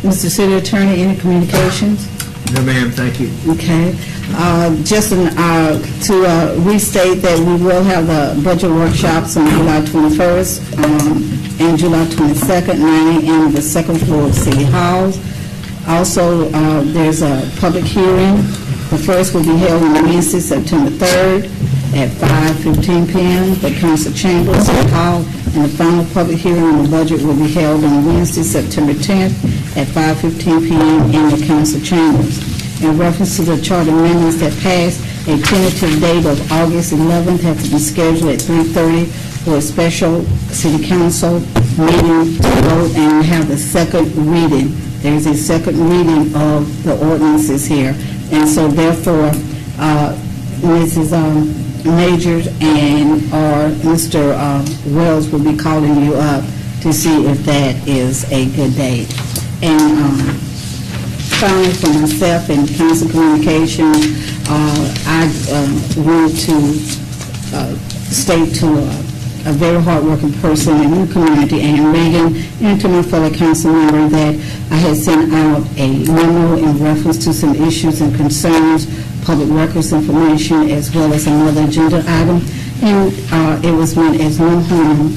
Mr. City Attorney, any communications? No, ma'am. Thank you. Okay. Just to restate that we will have the budget workshops on July 21st and July 22nd, 9 a.m. at the second floor of City Hall. Also, there's a public hearing. The first will be held on Wednesday, September 3rd at 5:15 p.m. at Council Chambers, City Hall, and the final public hearing on the budget will be held on Wednesday, September 10th at 5:15 p.m. in the Council Chambers. In reference to the charter amendments that passed, a tentative date of August 11th has to be scheduled at 3:30 for a special City Council meeting to vote and have the second reading. There is a second reading of the ordinances here, and so therefore, Mrs. Majors and or Mr. Wells will be calling you up to see if that is a good date. And finally, for myself and Council Communications, I want to state to a very hardworking person in the community, Ann Reagan, and to my fellow council member that I had sent out a memo in reference to some issues and concerns, public records information, as well as another agenda item, and it was meant as no harm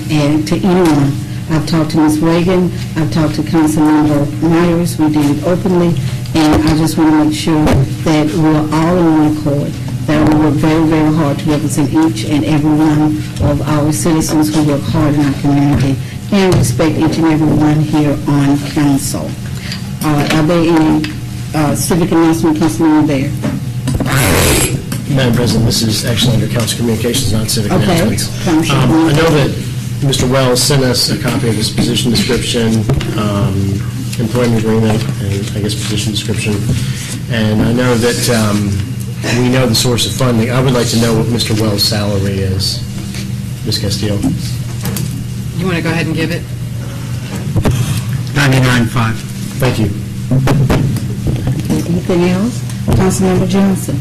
to anyone. I've talked to Ms. Reagan, I've talked to Councilmember Myers, we did it openly, and I just want to make sure that we're all in one accord, that we work very, very hard to represent each and every one of our citizens who work hard in our community and respect each and every one here on council. Are there any civic announcement, Councilman there? Madam President, this is actually under Council Communications, not civic announcements. I know that Mr. Wells sent us a copy of his position description, employment agreement, and I guess position description. And I know that we know the source of funding. I would like to know what Mr. Wells' salary is. Ms. Castillo. You want to go ahead and give it? $99,500. Thank you. Anything else? Councilmember Johnson.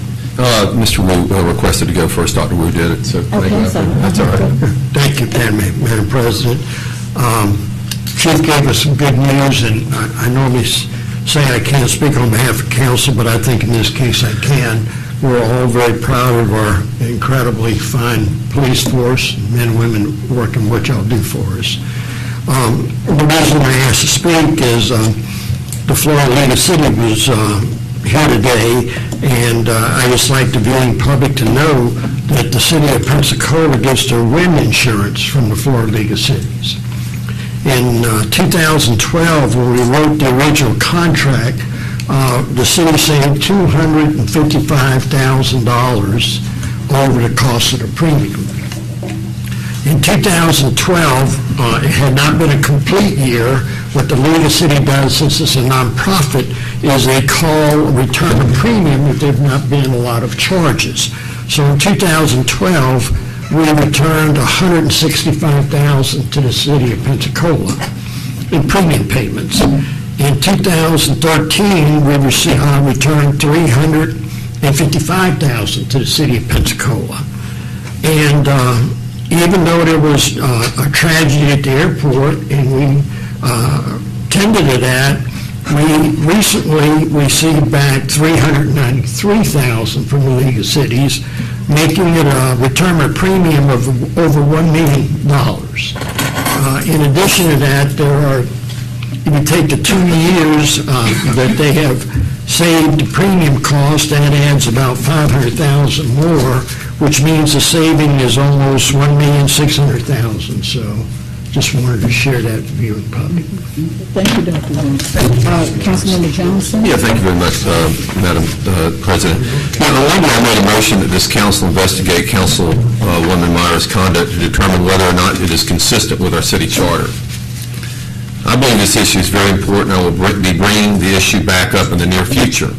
Mr. Wu requested to go first. Dr. Wu did it, so that's all right. Thank you, Madam President. Chief gave us some good news, and I normally say I can't speak on behalf of council, but I think in this case I can. We're all very proud of our incredibly fine police force, men and women working what y'all do for us. The reason I asked to speak is the Florida League of Cities was here today, and I just like the viewing public to know that the city of Pensacola gets their wind insurance from the Florida League of Cities. In 2012, when we wrote the original contract, the city saved $255,000 over the cost of the premium. In 2012, it had not been a complete year. What the League of City does, since it's a nonprofit, is they call return of premium if there have not been a lot of charges. So in 2012, we returned $165,000 to the city of Pensacola in premium payments. In 2013, we returned $355,000 to the city of Pensacola. And even though there was a tragedy at the airport and we tended to that, we recently received back $393,000 from the League of Cities, making it a return of premium of over $1 million. In addition to that, there are, if you take the 2 years that they have saved the premium cost, that adds about $500,000 more, which means the saving is almost $1,600,000. So just wanted to share that with you in public. Thank you, Dr. Wynn. Councilmember Johnson? Yeah, thank you very much, Madam President. Now, I made a motion that this council investigate Councilwoman Myers' conduct to determine whether or not it is consistent with our city charter. I believe this issue is very important. I will be bringing the issue back up in the near future.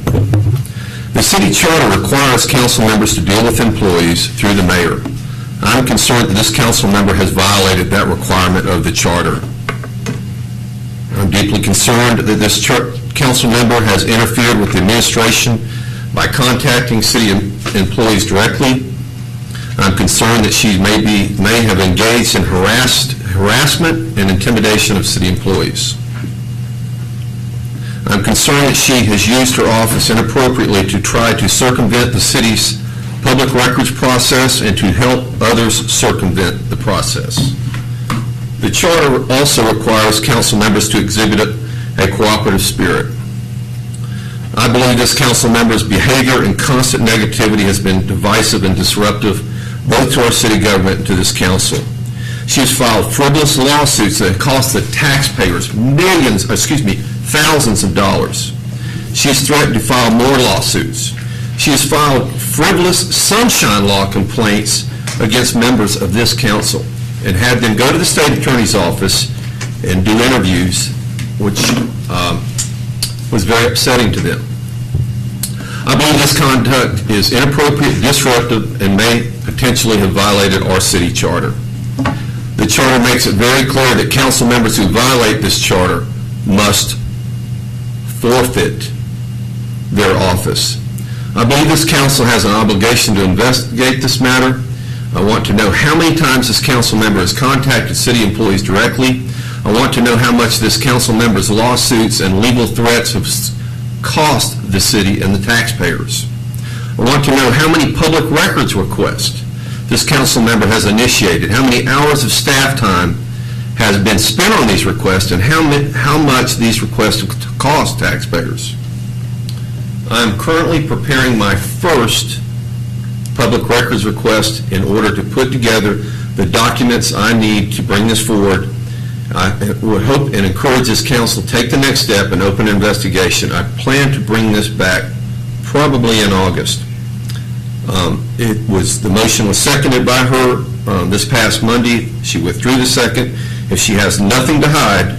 The city charter requires council members to deal with employees through the mayor. I'm concerned that this council member has violated that requirement of the charter. I'm deeply concerned that this council member has interfered with the administration by contacting city employees directly. I'm concerned that she may have engaged in harassment and intimidation of city employees. concerned that she has used her office inappropriately to try to circumvent the city's public records process and to help others circumvent the process. The charter also requires council members to exhibit a cooperative spirit. I believe this council member's behavior and constant negativity has been divisive and disruptive both to our city government and to this council. She has filed frivolous lawsuits that cost the taxpayers thousands of dollars. She has threatened to file more lawsuits. She has filed frivolous sunshine law complaints against members of this council and had them go to the state attorney's office and do interviews, which was very upsetting to them. I believe this conduct is inappropriate, disruptive, and may potentially have violated our city charter. The charter makes it very clear that council members who violate this charter must forfeit their office. I believe this council has an obligation to investigate this matter. I want to know how many times this council member has contacted city employees directly. I want to know how much this council member's lawsuits and legal threats have cost the city and the taxpayers. I want to know how many public records requests this council member has initiated, how many hours of staff time has been spent on these requests, and how much these requests cost taxpayers. I am currently preparing my first public records request in order to put together the documents I need to bring this forward. I would hope and encourage this council to take the next step and open an investigation. I plan to bring this back probably in August. The motion was seconded by her this past Monday. She withdrew the second. If she has nothing to hide,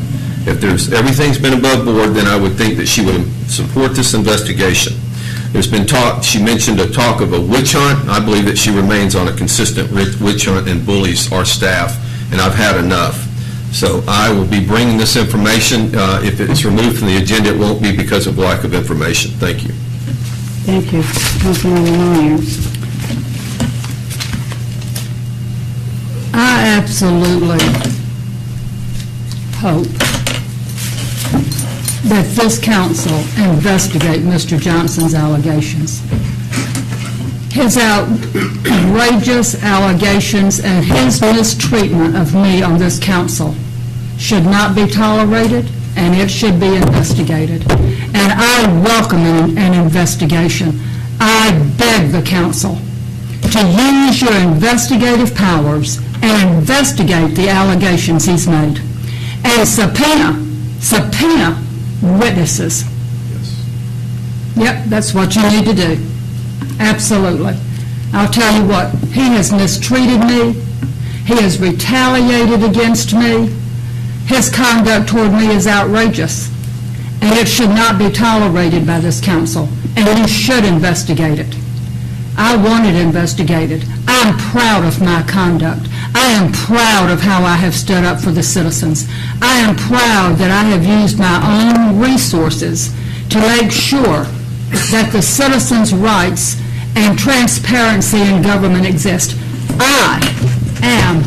if everything's been above board, then I would think that she would support this investigation. There's been talk, she mentioned a talk of a witch hunt. I believe that she remains on a consistent witch hunt and bullies our staff, and I've had enough. So I will be bringing this information. If it's removed from the agenda, it won't be because of lack of information. Thank you. Thank you, Councilwoman Myers. I absolutely hope that this council investigate Mr. Johnson's allegations. His outrageous allegations and his mistreatment of me on this council should not be tolerated, and it should be investigated. And I welcome an investigation. I beg the council to use your investigative powers and investigate the allegations he's made, and subpoena witnesses. Yep, that's what you need to do. Absolutely. I'll tell you what, he has mistreated me. He has retaliated against me. His conduct toward me is outrageous, and it should not be tolerated by this council, and you should investigate it. I want it investigated. I'm proud of my conduct. I am proud of how I have stood up for the citizens. I am proud that I have used my own resources to make sure that the citizens' rights and transparency in government exist. I am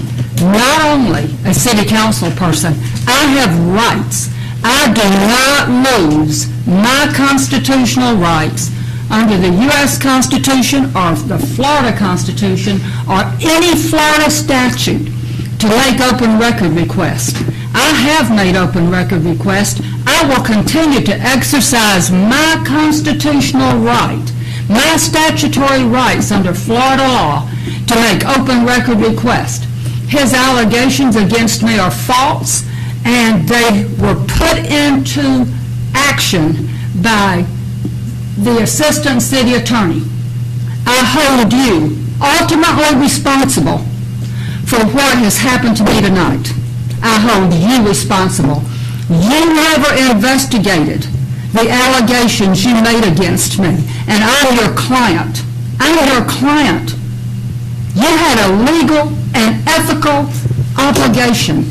not only a city council person, I have rights. I do not lose my constitutional rights under the U.S. Constitution or the Florida Constitution or any Florida statute to make open record requests. I have made open record requests. I will continue to exercise my constitutional right, my statutory rights under Florida law to make open record requests. His allegations against me are false, and they were put into action by the Assistant City Attorney. I hold you ultimately responsible for what has happened to me tonight. I hold you responsible. You never investigated the allegations you made against me, and I'm your client. I'm your client. You had a legal and ethical obligation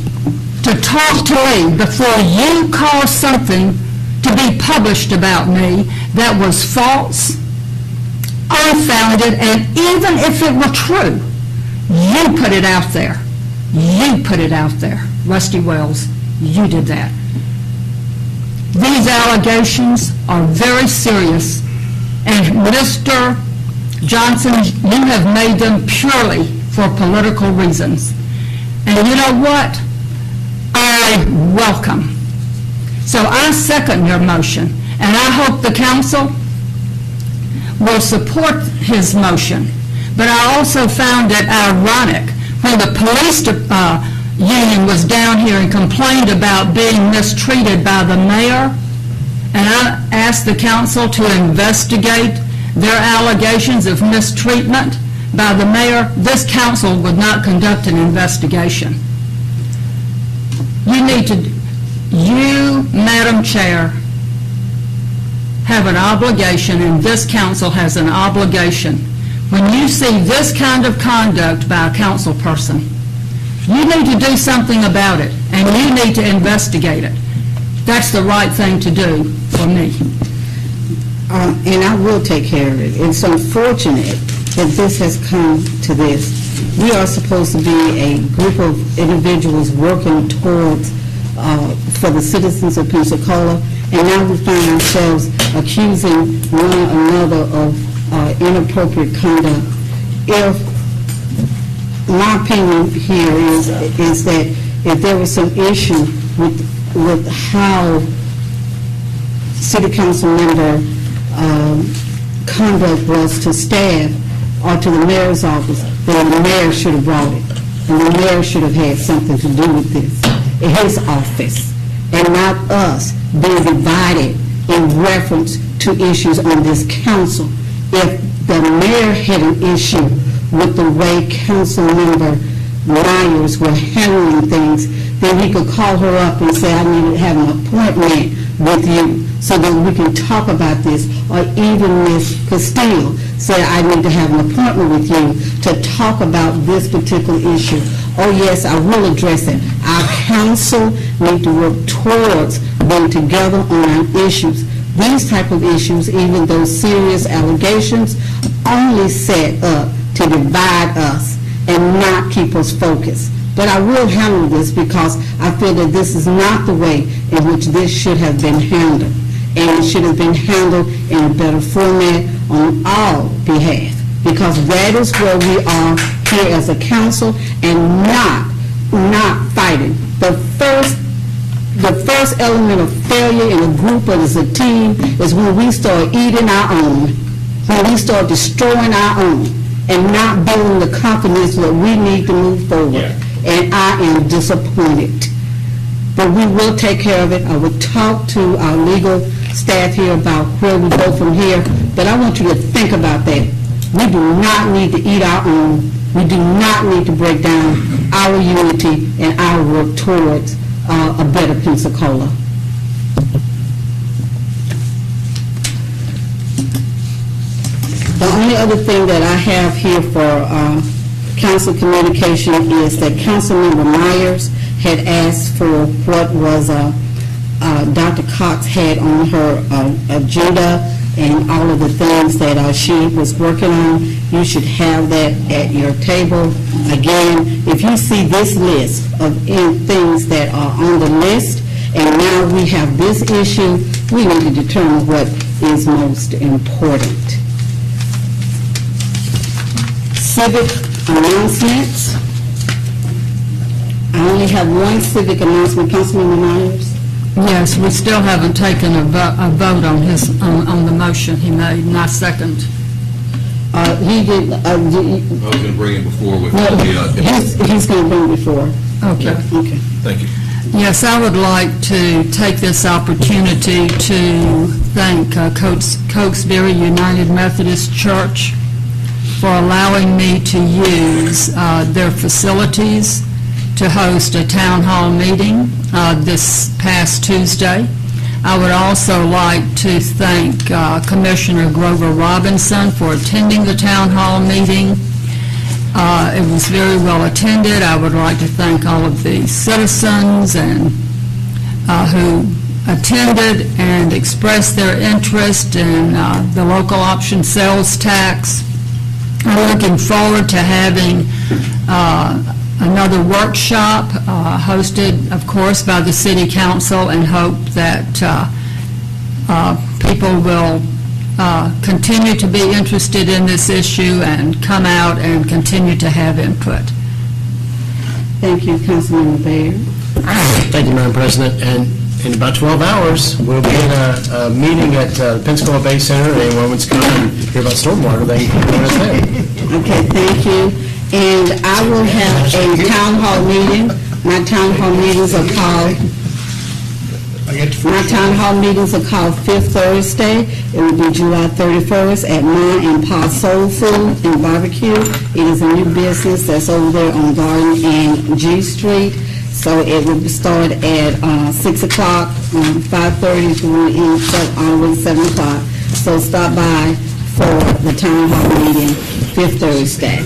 to talk to me before you caused something to be published about me that was false, unfounded, and even if it were true, you put it out there. You put it out there. Rusty Wells, you did that. These allegations are very serious, and Mr. Johnson, you have made them purely for political reasons. And you know what? I welcome. So I second your motion, and I hope the council will support his motion. But I also found it ironic when the police union was down here and complained about being mistreated by the mayor, and I asked the council to investigate their allegations of mistreatment by the mayor. This council would not conduct an investigation. You, Madam Chair, have an obligation, and this council has an obligation. When you see this kind of conduct by a council person, you need to do something about it, and you need to investigate it. That's the right thing to do for me. And I will take care of it. It's unfortunate that this has come to this. We are supposed to be a group of individuals working towards for the citizens of Pensacola, and now we find ourselves accusing one another of inappropriate conduct. My opinion here is that if there was some issue with how city council member conduct was to staff or to the mayor's office, then the mayor should have brought it, and the mayor should have had something to do with this in his office, and not us being divided in reference to issues on this council. If the mayor had an issue with the way Councilmember Myers were handling things, then he could call her up and say, I need to have an appointment with you so that we can talk about this. Or even Ms. Castile said, I need to have an appointment with you to talk about this particular issue. Oh yes, I will address it. Our council need to work towards being together on our issues. These type of issues, even those serious allegations, only set up to divide us and not keep us focused. But I will handle this because I feel that this is not the way in which this should have been handled. And it should have been handled in a better format on all behalf. Because that is where we are here as a council, and not fighting. The first element of failure in a group or as a team is when we start eating our own, when we start destroying our own, and not building the confidence that we need to move forward. Yeah. And I am disappointed. But we will take care of it. I will talk to our legal staff here about where we go from here. But I want you to think about that. We do not need to eat our own. We do not need to break down our unity and our work towards a better Pensacola. The only other thing that I have here for council communication is that Councilmember Myers had asked for what was Dr. Cox had on her agenda and all of the things that she was working on. You should have that at your table. Again, if you see this list of things that are on the list, and now we have this issue, we need to determine what is most important. Civic announcements. I only have one civic announcement. Councilman Myers? Yes, we still haven't taken a vote on on the motion he made, and I second. He did. I was going to bring it before with he's going to bring it before. Okay. Okay. Thank you. Yes, I would like to take this opportunity to thank Cokesbury United Methodist Church for allowing me to use their facilities to host a town hall meeting this past Tuesday. I would also like to thank Commissioner Grover Robinson for attending the town hall meeting. It was very well attended. I would like to thank all of the citizens and who attended and expressed their interest in the local option sales tax. I'm looking forward to having another workshop hosted, of course, by the City Council, and hope that people will continue to be interested in this issue and come out and continue to have input. Thank you, Councilmember Baird. Thank you, Madam President. And in about 12 hours, we'll be in a meeting at the Pensacola Bay Center, and anyone wants to come and hear about stormwater, they can join us there. Okay, thank you. And I will have a town hall meeting. My town hall meetings are called Fifth Thursday. It will be July 31st at Ma and Pa Soul Food and Barbecue. It is a new business that's over there on Garden and G Street. So it will start at 6 o'clock, 5:30 through all the way to 7 o'clock. So stop by for the town hall meeting, Fifth Thursday.